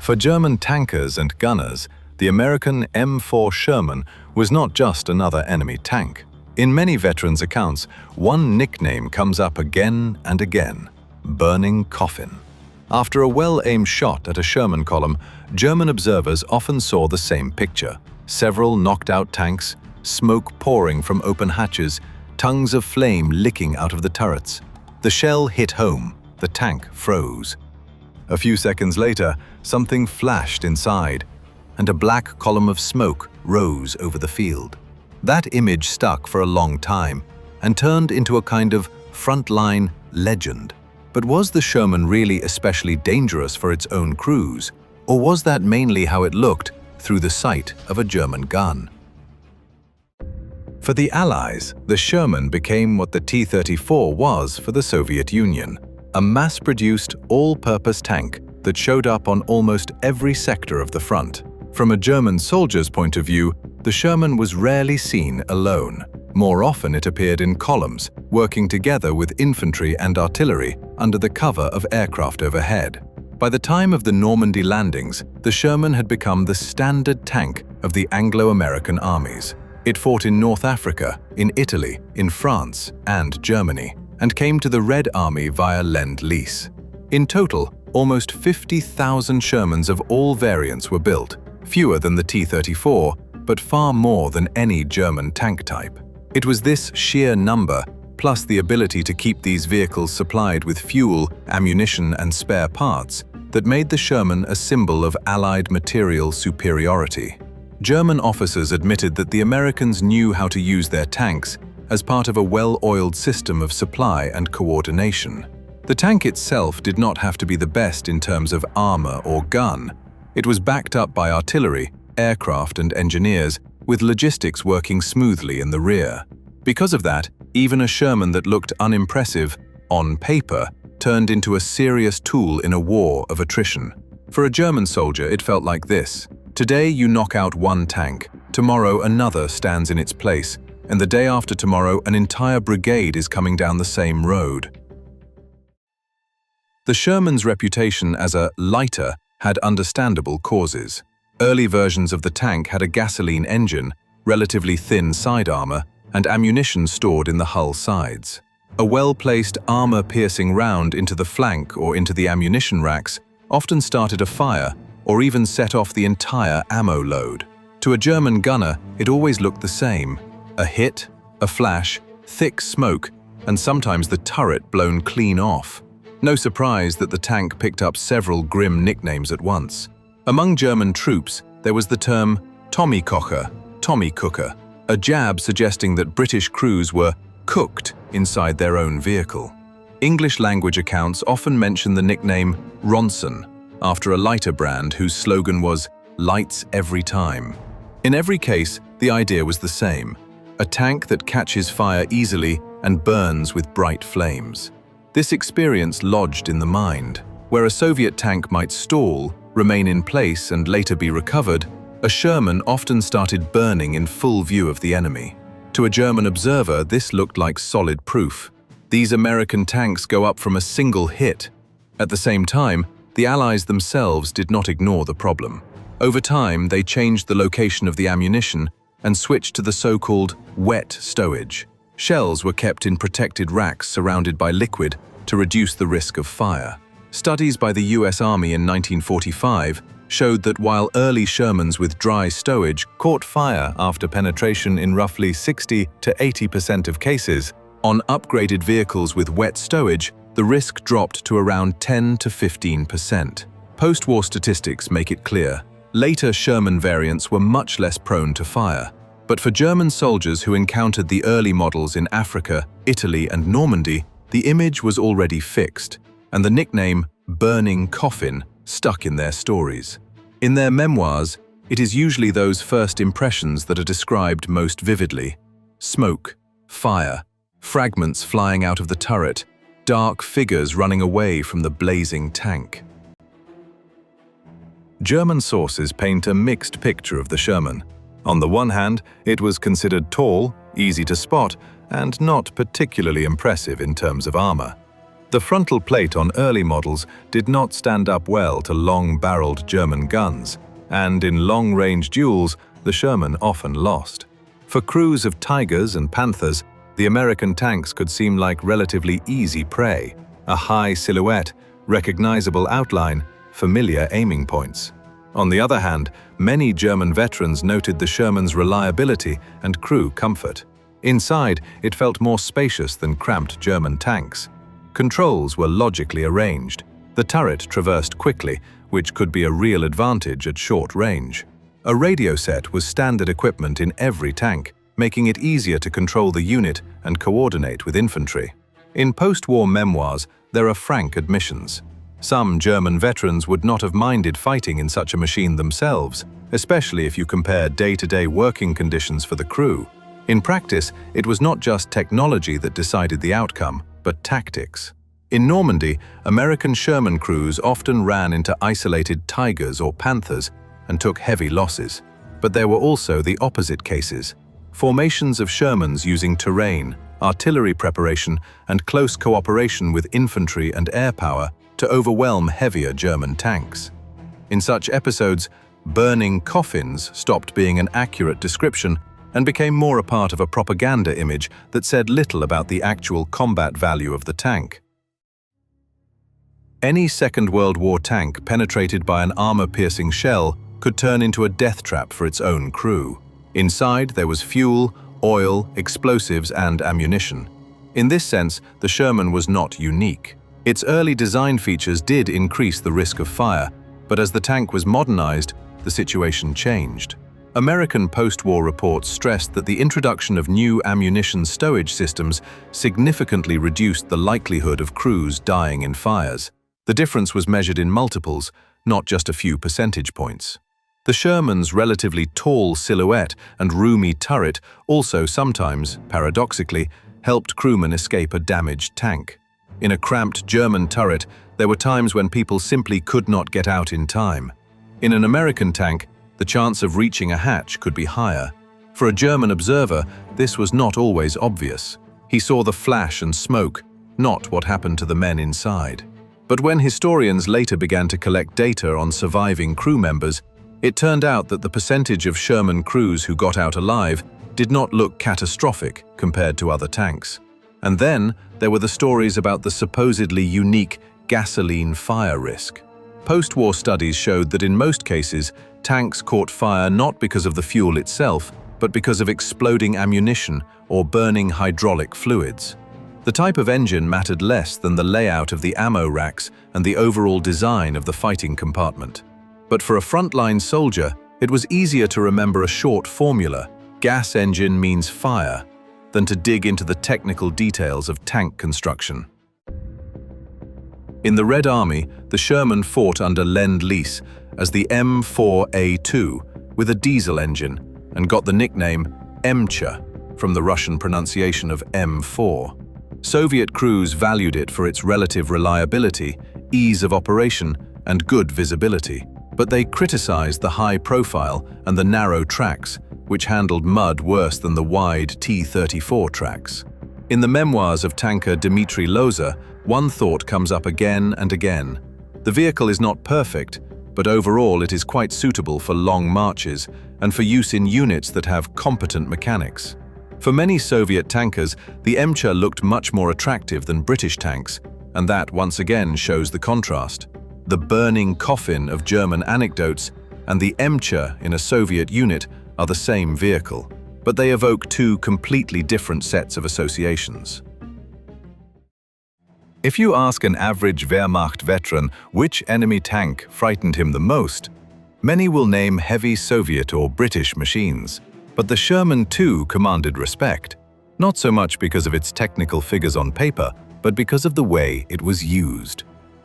For German tankers and gunners, the American M4 Sherman was not just another enemy tank. In many veterans' accounts, one nickname comes up again and again: burning coffin. After a well-aimed shot at a Sherman column, German observers often saw the same picture: several knocked-out tanks, smoke pouring from open hatches, tongues of flame licking out of the turrets. The shell hit home, the tank froze. A few seconds later, something flashed inside, and a black column of smoke rose over the field. That image stuck for a long time and turned into a kind of frontline legend. But was the Sherman really especially dangerous for its own crews, or was that mainly how it looked through the sight of a German gun? For the Allies, the Sherman became what the T-34 was for the Soviet Union: a mass-produced, all-purpose tank that showed up on almost every sector of the front. From a German soldier's point of view, the Sherman was rarely seen alone. More often it appeared in columns, working together with infantry and artillery under the cover of aircraft overhead. By the time of the Normandy landings, the Sherman had become the standard tank of the Anglo-American armies. It fought in North Africa, in Italy, in France, and Germany, and came to the Red Army via Lend-Lease. In total, almost 50,000 Shermans of all variants were built, fewer than the T-34, but far more than any German tank type. It was this sheer number, plus the ability to keep these vehicles supplied with fuel, ammunition, and spare parts, that made the Sherman a symbol of Allied material superiority. German officers admitted that the Americans knew how to use their tanks as part of a well-oiled system of supply and coordination. The tank itself did not have to be the best in terms of armor or gun. It was backed up by artillery, aircraft, and engineers, with logistics working smoothly in the rear. Because of that, even a Sherman that looked unimpressive on paper turned into a serious tool in a war of attrition. For a German soldier, it felt like this: today you knock out one tank, tomorrow another stands in its place, and the day after tomorrow an entire brigade is coming down the same road. The Sherman's reputation as a lighter had understandable causes. Early versions of the tank had a gasoline engine, relatively thin side armor, and ammunition stored in the hull sides. A well-placed armor-piercing round into the flank or into the ammunition racks often started a fire or even set off the entire ammo load. To a German gunner, it always looked the same: a hit, a flash, thick smoke, and sometimes the turret blown clean off. No surprise that the tank picked up several grim nicknames at once. Among German troops, there was the term Tommykocher, Tommy Cooker, a jab suggesting that British crews were cooked inside their own vehicle. English-language accounts often mention the nickname Ronson, after a lighter brand whose slogan was "Lights every time." In every case, the idea was the same: a tank that catches fire easily and burns with bright flames. This experience lodged in the mind. Where a Soviet tank might stall, remain in place, and later be recovered, a Sherman often started burning in full view of the enemy. To a German observer, this looked like solid proof. These American tanks go up from a single hit. At the same time, the Allies themselves did not ignore the problem. Over time, they changed the location of the ammunition and switched to the so-called wet stowage. Shells were kept in protected racks surrounded by liquid to reduce the risk of fire. Studies by the US Army in 1945 showed that while early Shermans with dry stowage caught fire after penetration in roughly 60 to 80% of cases, on upgraded vehicles with wet stowage, the risk dropped to around 10 to 15%. Post-war statistics make it clear: later Sherman variants were much less prone to fire. But for German soldiers who encountered the early models in Africa, Italy, and Normandy, the image was already fixed, and the nickname "burning coffin" stuck in their stories. In their memoirs, it is usually those first impressions that are described most vividly: smoke, fire, fragments flying out of the turret, dark figures running away from the blazing tank. German sources paint a mixed picture of the Sherman. On the one hand, it was considered tall, easy to spot, and not particularly impressive in terms of armor. The frontal plate on early models did not stand up well to long-barreled German guns, and in long-range duels, the Sherman often lost. For crews of Tigers and Panthers, the American tanks could seem like relatively easy prey, a high silhouette, recognizable outline, familiar aiming points. On the other hand, many German veterans noted the Sherman's reliability and crew comfort. Inside, it felt more spacious than cramped German tanks. Controls were logically arranged. The turret traversed quickly, which could be a real advantage at short range. A radio set was standard equipment in every tank, making it easier to control the unit and coordinate with infantry. In post-war memoirs, there are frank admissions. Some German veterans would not have minded fighting in such a machine themselves, especially if you compare day-to-day working conditions for the crew. In practice, it was not just technology that decided the outcome, but tactics. In Normandy, American Sherman crews often ran into isolated Tigers or Panthers and took heavy losses. But there were also the opposite cases. Formations of Shermans using terrain, artillery preparation, and close cooperation with infantry and air power to overwhelm heavier German tanks. In such episodes, burning coffins stopped being an accurate description and became more a part of a propaganda image that said little about the actual combat value of the tank. Any Second World War tank penetrated by an armor-piercing shell could turn into a death trap for its own crew. Inside, there was fuel, oil, explosives, and ammunition. In this sense, the Sherman was not unique. Its early design features did increase the risk of fire, but as the tank was modernized, the situation changed. American post-war reports stressed that the introduction of new ammunition stowage systems significantly reduced the likelihood of crews dying in fires. The difference was measured in multiples, not just a few percentage points. The Sherman's relatively tall silhouette and roomy turret also sometimes, paradoxically, helped crewmen escape a damaged tank. In a cramped German turret, there were times when people simply could not get out in time. In an American tank, the chance of reaching a hatch could be higher. For a German observer, this was not always obvious. He saw the flash and smoke, not what happened to the men inside. But when historians later began to collect data on surviving crew members, it turned out that the percentage of Sherman crews who got out alive did not look catastrophic compared to other tanks. And then there were the stories about the supposedly unique gasoline fire risk. Post-war studies showed that in most cases, tanks caught fire not because of the fuel itself, but because of exploding ammunition or burning hydraulic fluids. The type of engine mattered less than the layout of the ammo racks and the overall design of the fighting compartment. But for a frontline soldier, it was easier to remember a short formula: gas engine means fire, than to dig into the technical details of tank construction. In the Red Army, the Sherman fought under Lend-Lease as the M4A2 with a diesel engine and got the nickname Emcha from the Russian pronunciation of M4. Soviet crews valued it for its relative reliability, ease of operation, and good visibility, but they criticized the high profile and the narrow tracks, which handled mud worse than the wide T-34 tracks. In the memoirs of tanker Dmitry Loza, one thought comes up again and again. The vehicle is not perfect, but overall it is quite suitable for long marches and for use in units that have competent mechanics. For many Soviet tankers, the Emcha looked much more attractive than British tanks, and that once again shows the contrast. The burning coffin of German anecdotes and the Emcha in a Soviet unit are the same vehicle, but they evoke two completely different sets of associations. If you ask an average Wehrmacht veteran which enemy tank frightened him the most, many will name heavy Soviet or British machines. But the Sherman too commanded respect, not so much because of its technical figures on paper, but because of the way it was used.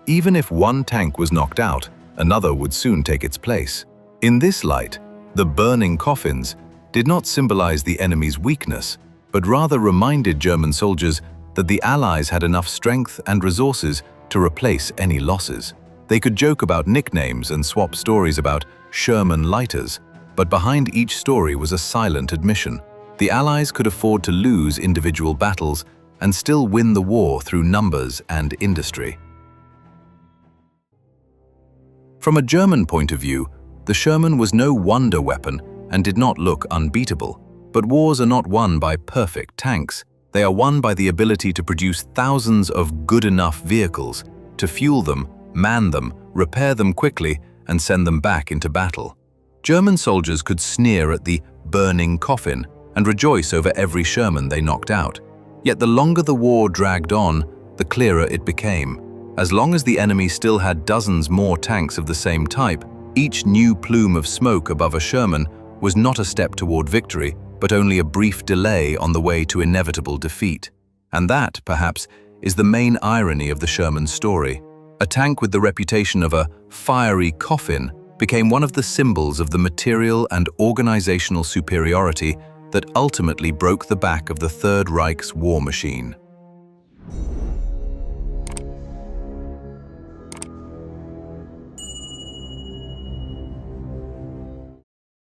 Even if one tank was knocked out, another would soon take its place. In this light, the burning coffins did not symbolize the enemy's weakness, but rather reminded German soldiers that the Allies had enough strength and resources to replace any losses. They could joke about nicknames and swap stories about Sherman lighters, but behind each story was a silent admission. The Allies could afford to lose individual battles and still win the war through numbers and industry. From a German point of view, the Sherman was no wonder weapon and did not look unbeatable. But wars are not won by perfect tanks. They are won by the ability to produce thousands of good enough vehicles, to fuel them, man them, repair them quickly, and send them back into battle. German soldiers could sneer at the burning coffin and rejoice over every Sherman they knocked out. Yet the longer the war dragged on, the clearer it became. As long as the enemy still had dozens more tanks of the same type, each new plume of smoke above a Sherman was not a step toward victory, but only a brief delay on the way to inevitable defeat. And that, perhaps, is the main irony of the Sherman story. A tank with the reputation of a fiery coffin became one of the symbols of the material and organizational superiority that ultimately broke the back of the Third Reich's war machine.